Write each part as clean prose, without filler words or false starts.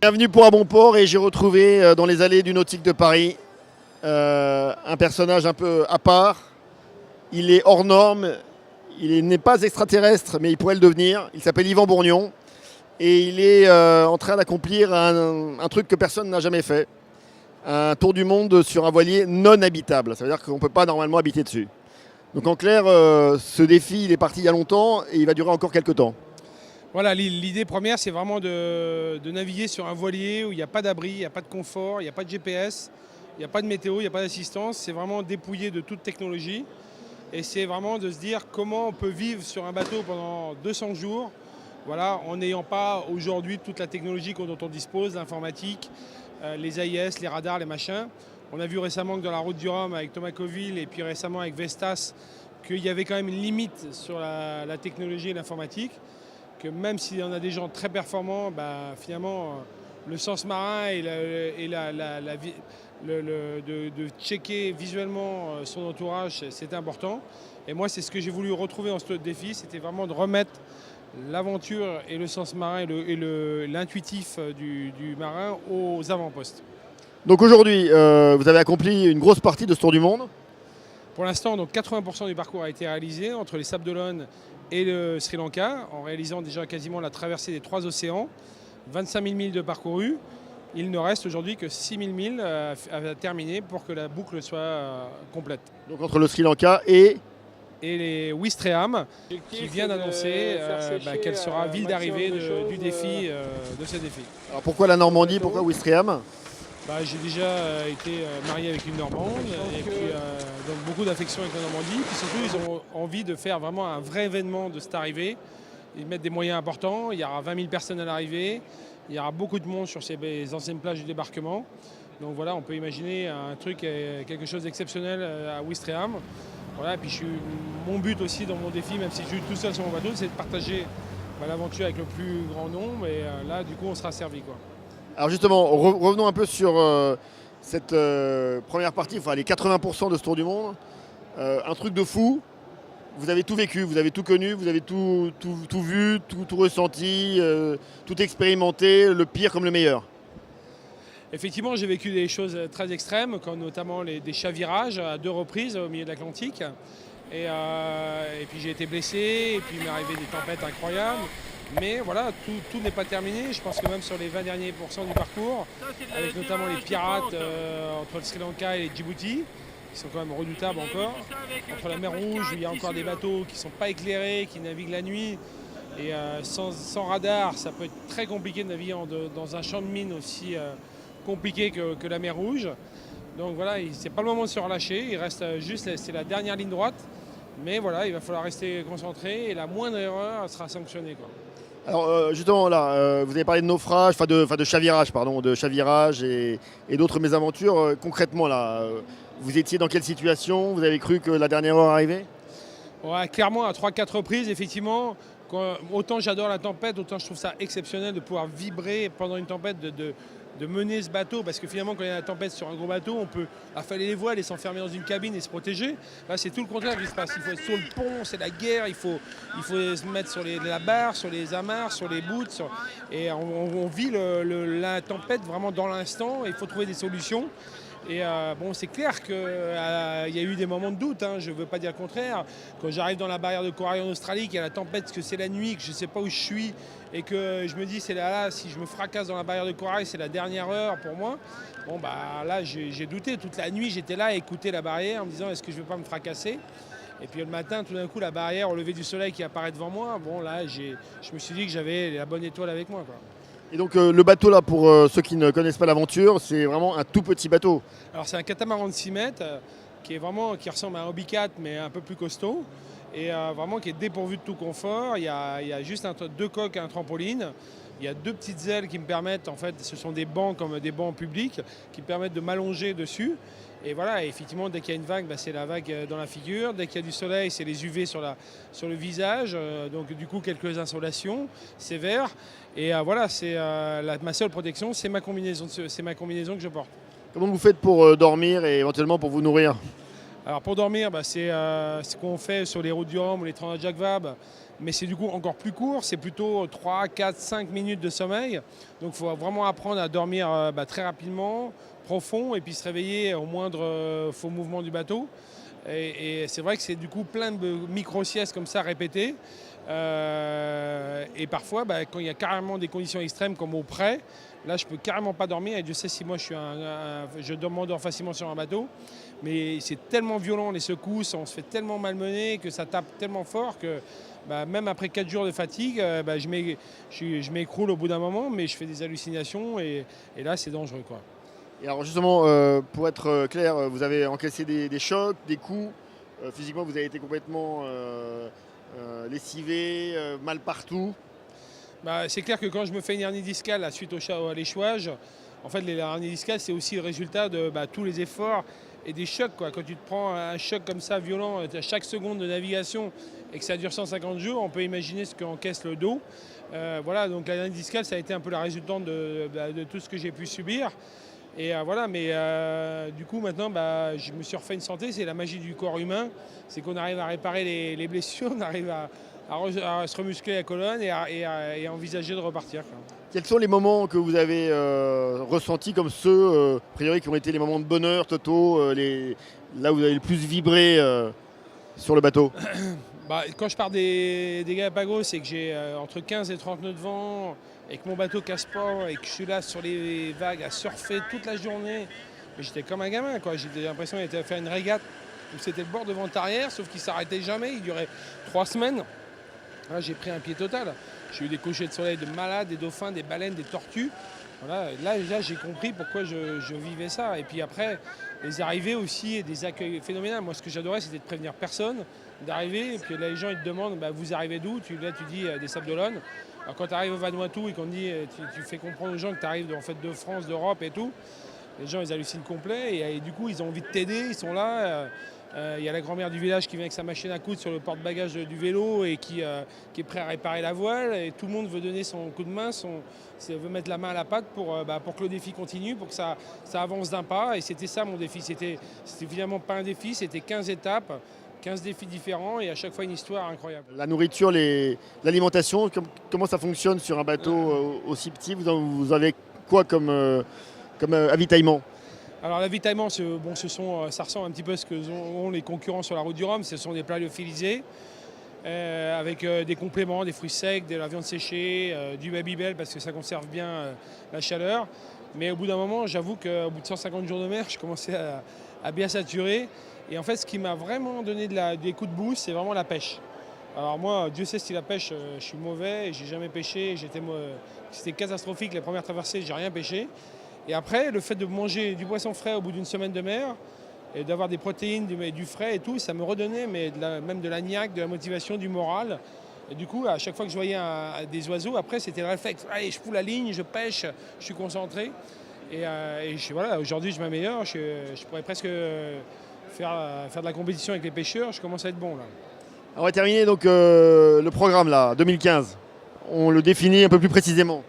Bienvenue pour À Bon Port et j'ai retrouvé dans les allées du Nautique de Paris un personnage un peu à part. Il est hors norme, il n'est pas extraterrestre mais il pourrait le devenir. Il s'appelle Yvan Bourgnon et il est en train d'accomplir un truc que personne n'a jamais fait. Un tour du monde sur un voilier non habitable. Ça veut dire qu'on ne peut pas normalement habiter dessus. Donc en clair, ce défi il est parti il y a longtemps et il va durer encore quelques temps. Voilà, l'idée première, c'est vraiment de naviguer sur un voilier où il n'y a pas d'abri, il n'y a pas de confort, il n'y a pas de GPS, il n'y a pas de météo, il n'y a pas d'assistance. C'est vraiment dépouillé de toute technologie. Et c'est vraiment de se dire comment on peut vivre sur un bateau pendant 200 jours, voilà, en n'ayant pas aujourd'hui toute la technologie dont on dispose, l'informatique, les AIS, les radars, les machins. On a vu récemment que dans la route du Rhum avec Thomas Coville et puis récemment avec Vestas, qu'il y avait quand même une limite sur la technologie et l'informatique. Que même s'il y en a des gens très performants, finalement, le sens marin et de checker visuellement son entourage, c'est important. Et moi, c'est ce que j'ai voulu retrouver dans ce défi, c'était vraiment de remettre l'aventure et le sens marin et l'intuitif du marin aux avant-postes. Donc aujourd'hui, vous avez accompli une grosse partie de ce tour du monde. Pour l'instant, donc 80% du parcours a été réalisé entre les Sables d'Olonne et le Sri Lanka, en réalisant déjà quasiment la traversée des 3 océans, 25 000 milles de parcouru. Il ne reste aujourd'hui que 6 000 milles à terminer pour que la boucle soit complète. Donc entre le Sri Lanka et les Ouistreham, qui vient d'annoncer qu'elle sera ville d'arrivée du défi, de ce défi. Alors pourquoi la Normandie, pourquoi Ouistreham? J'ai déjà été marié avec une Normande et puis donc beaucoup d'affection avec la Normandie. Puis surtout, ils ont envie de faire vraiment un vrai événement de cette arrivée. Ils mettent des moyens importants. Il y aura 20 000 personnes à l'arrivée. Il y aura beaucoup de monde sur ces anciennes plages du débarquement. Donc voilà, on peut imaginer un truc, quelque chose d'exceptionnel à Ouistreham. Voilà, et puis mon but aussi dans mon défi, même si je suis tout seul sur mon bateau, c'est de partager l'aventure avec le plus grand nombre. Et là, du coup, on sera servi, quoi. Alors justement, revenons un peu sur cette première partie, enfin les 80% de ce tour du monde. Un truc de fou, vous avez tout vécu, vous avez tout connu, vous avez tout vu, tout ressenti, tout expérimenté, le pire comme le meilleur. Effectivement, j'ai vécu des choses très extrêmes, comme notamment des chavirages à 2 reprises au milieu de l'Atlantique. Et puis j'ai été blessé, et puis il m'est arrivé des tempêtes incroyables. Mais voilà, tout n'est pas terminé. Je pense que même sur les 20 derniers pourcents du parcours, avec notamment les pirates entre le Sri Lanka et les Djibouti, qui sont quand même redoutables encore, entre la mer Rouge, où il y a encore des bateaux qui ne sont pas éclairés, qui naviguent la nuit, et sans radar, ça peut être très compliqué de naviguer dans un champ de mines aussi compliqué que la mer Rouge. Donc voilà, c'est pas le moment de se relâcher, il reste juste, c'est la dernière ligne droite, mais voilà, il va falloir rester concentré, et la moindre erreur sera sanctionnée, quoi. Alors justement là, vous avez parlé de naufrage, de chavirage, et d'autres mésaventures. Concrètement là, vous étiez dans quelle situation? Vous avez cru que la dernière heure arrivait? Ouais, clairement, à 3-4 reprises, effectivement, autant j'adore la tempête, autant je trouve ça exceptionnel de pouvoir vibrer pendant une tempête, de mener ce bateau, parce que finalement quand il y a la tempête sur un gros bateau, on peut affaler les voiles et s'enfermer dans une cabine et se protéger. Là c'est tout le contraire qui se passe, il faut être sur le pont, c'est la guerre, il faut se mettre sur la barre, sur les amarres, sur les bouts, et on vit la tempête vraiment dans l'instant, il faut trouver des solutions. Et c'est clair qu'il y a eu des moments de doute, hein, je ne veux pas dire le contraire. Quand j'arrive dans la barrière de corail en Australie, qu'il y a la tempête, que c'est la nuit, que je ne sais pas où je suis, et que je me dis, c'est là, si je me fracasse dans la barrière de corail, c'est la dernière heure pour moi. Là, j'ai douté. Toute la nuit, j'étais là à écouter la barrière en me disant, est-ce que je ne vais pas me fracasser? Et puis le matin, tout d'un coup, la barrière au lever du soleil qui apparaît devant moi, là, je me suis dit que j'avais la bonne étoile avec moi, quoi. Et donc le bateau là, pour ceux qui ne connaissent pas l'aventure, c'est vraiment un tout petit bateau. Alors c'est un catamaran de 6 mètres qui ressemble à un Hobbycat mais un peu plus costaud et vraiment qui est dépourvu de tout confort. Il y a juste 2 coques et un trampoline. Il y a 2 petites ailes qui me permettent, en fait, ce sont des bancs comme des bancs publics, qui me permettent de m'allonger dessus. Et voilà, et effectivement, dès qu'il y a une vague, c'est la vague dans la figure. Dès qu'il y a du soleil, c'est les UV sur le visage. Donc du coup, quelques insolations sévères. Et voilà, ma seule protection, c'est ma combinaison que je porte. Comment vous faites pour dormir et éventuellement pour vous nourrir? Alors pour dormir, c'est ce qu'on fait sur les routes du Rhum ou les Transat Jacques Vabre, mais c'est du coup encore plus court, c'est plutôt 3, 4, 5 minutes de sommeil. Donc il faut vraiment apprendre à dormir très rapidement, profond, et puis se réveiller au moindre faux mouvement du bateau. Et c'est vrai que c'est du coup plein de micro-siestes comme ça répétées. Et parfois, quand il y a carrément des conditions extrêmes comme au près, là je peux carrément pas dormir. Et Dieu sait si moi je m'endors facilement sur un bateau. Mais c'est tellement violent les secousses, on se fait tellement malmener que ça tape tellement fort que même après 4 jours de fatigue, je m'écroule au bout d'un moment, mais je fais des hallucinations et là c'est dangereux, quoi. Et alors justement, pour être clair, vous avez encaissé des chocs, des coups. Physiquement, vous avez été complètement lessivé, mal partout. C'est clair que quand je me fais une hernie discale suite à l'échouage, en fait les hernies discales c'est aussi le résultat de tous les efforts et des chocs, quoi. Quand tu te prends un choc comme ça violent à chaque seconde de navigation et que ça dure 150 jours, on peut imaginer ce qu'encaisse le dos. Voilà, donc la hernie discale ça a été un peu la résultante de tout ce que j'ai pu subir. Et voilà, mais du coup maintenant je me suis refait une santé, c'est la magie du corps humain, c'est qu'on arrive à réparer les blessures, on arrive à se remuscler la colonne et à envisager de repartir, quoi. Quels sont les moments que vous avez ressentis comme ceux, a priori, qui ont été les moments de bonheur totaux, là où vous avez le plus vibré sur le bateau? Quand je pars des Galapagos, c'est que j'ai entre 15 et 30 nœuds de vent, et que mon bateau casse pas, et que je suis là sur les vagues à surfer toute la journée. Mais j'étais comme un gamin, quoi. J'ai l'impression qu'il était à faire une régate où c'était le bord de vent arrière, sauf qu'il ne s'arrêtait jamais, il durait 3 semaines. Là, j'ai pris un pied total. J'ai eu des couchers de soleil de malades, des dauphins, des baleines, des tortues. Voilà, là j'ai compris pourquoi je vivais ça. Et puis après, les arrivées aussi et des accueils phénoménaux. Moi, ce que j'adorais, c'était de prévenir personne, d'arriver. Et puis là, les gens, ils te demandent, vous arrivez d'où? Là, tu dis des Sables d'Olonne. Alors quand tu arrives au Vanuatu et qu'on te dit, tu fais comprendre aux gens que tu arrives en fait, de France, d'Europe et tout, les gens, ils hallucinent complet. Et du coup, ils ont envie de t'aider, ils sont là. Il y a la grand-mère du village qui vient avec sa machine à coudre sur le porte-bagages du vélo et qui est prêt à réparer la voile. Et tout le monde veut donner son coup de main, veut mettre la main à la pâte pour que le défi continue, pour que ça avance d'un pas. Et c'était ça mon défi. C'était finalement pas un défi, c'était 15 étapes, 15 défis différents et à chaque fois une histoire incroyable. La nourriture, l'alimentation, comment ça fonctionne sur un bateau aussi petit? Vous avez quoi comme avitaillement? Alors l'avitaillement, ça ressemble un petit peu à ce que ont les concurrents sur la route du Rhum. Ce sont des plats lyophilisés avec des compléments, des fruits secs, de la viande séchée, du Babybel parce que ça conserve bien la chaleur. Mais au bout d'un moment, j'avoue qu'au bout de 150 jours de mer, je commençais à bien saturer. Et en fait, ce qui m'a vraiment donné des coups de boost, c'est vraiment la pêche. Alors moi, Dieu sait si la pêche, je suis mauvais, et j'ai jamais pêché. C'était catastrophique les premières traversées, j'ai rien pêché. Et après, le fait de manger du poisson frais au bout d'une semaine de mer et d'avoir des protéines, du frais et tout, ça me redonnait même de la niaque, de la motivation, du moral. Et du coup, à chaque fois que je voyais des oiseaux, après, c'était le réflexe. Allez, je fous la ligne, je pêche, je suis concentré. Voilà, aujourd'hui, je m'améliore. Je pourrais presque faire de la compétition avec les pêcheurs. Je commence à être bon, là. On va terminer donc le programme, là, 2015. On le définit un peu plus précisément.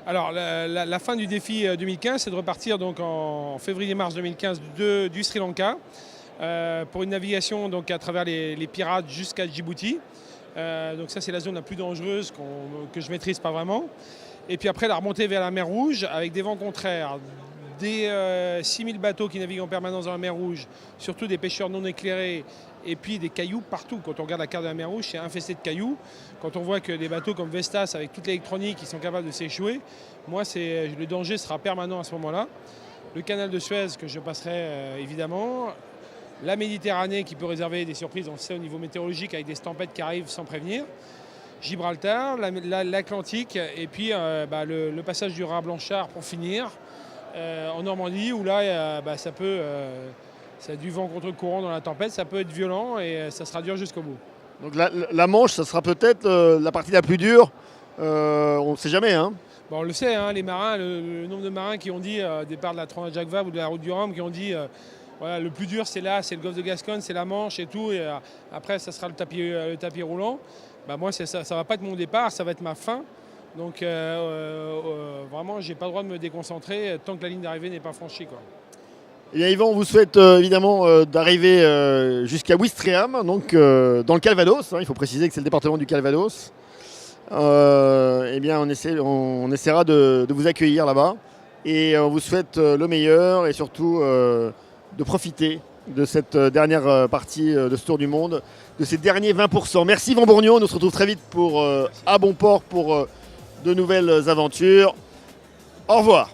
Alors, la fin du défi 2015, c'est de repartir donc en février-mars 2015 du Sri Lanka pour une navigation donc, à travers les pirates jusqu'à Djibouti. Donc ça, c'est la zone la plus dangereuse que je ne maîtrise pas vraiment. Et puis après, la remontée vers la mer Rouge avec des vents contraires, des 6000 bateaux qui naviguent en permanence dans la mer Rouge, surtout des pêcheurs non éclairés, et puis des cailloux partout. Quand on regarde la carte de la mer Rouge, c'est infesté de cailloux. Quand on voit que des bateaux comme Vestas, avec toute l'électronique, ils sont capables de s'échouer, le danger sera permanent à ce moment-là. Le canal de Suez, que je passerai évidemment. La Méditerranée, qui peut réserver des surprises, on le sait, au niveau météorologique, avec des tempêtes qui arrivent sans prévenir. Gibraltar, l'Atlantique, et puis le passage du Raz Blanchard pour finir. En Normandie, où là, ça a du vent contre courant dans la tempête, ça peut être violent et ça sera dur jusqu'au bout. Donc la Manche, ça sera peut-être la partie la plus dure, on ne sait jamais. Hein. On le sait, hein, les marins, le nombre de marins qui ont dit, départ de la Transat Jacques Vabre ou de la route du Rhum, qui ont dit Voilà, le plus dur, c'est là, c'est le golfe de Gascogne, c'est la Manche et tout. Et après, ça sera le tapis roulant. Bah, moi, ça ne va pas être mon départ, ça va être ma fin. Donc, vraiment, je n'ai pas le droit de me déconcentrer tant que la ligne d'arrivée n'est pas franchie, quoi. Eh bien, Yvan, on vous souhaite évidemment d'arriver jusqu'à Ouistreham, donc dans le Calvados. Il faut préciser que c'est le département du Calvados. Eh bien, on essaiera de vous accueillir là-bas. Et on vous souhaite le meilleur et surtout de profiter de cette dernière partie de ce Tour du Monde, de ces derniers 20%. Merci Yvan Bourgnon, on se retrouve très vite à bon port pour de nouvelles aventures. Au revoir.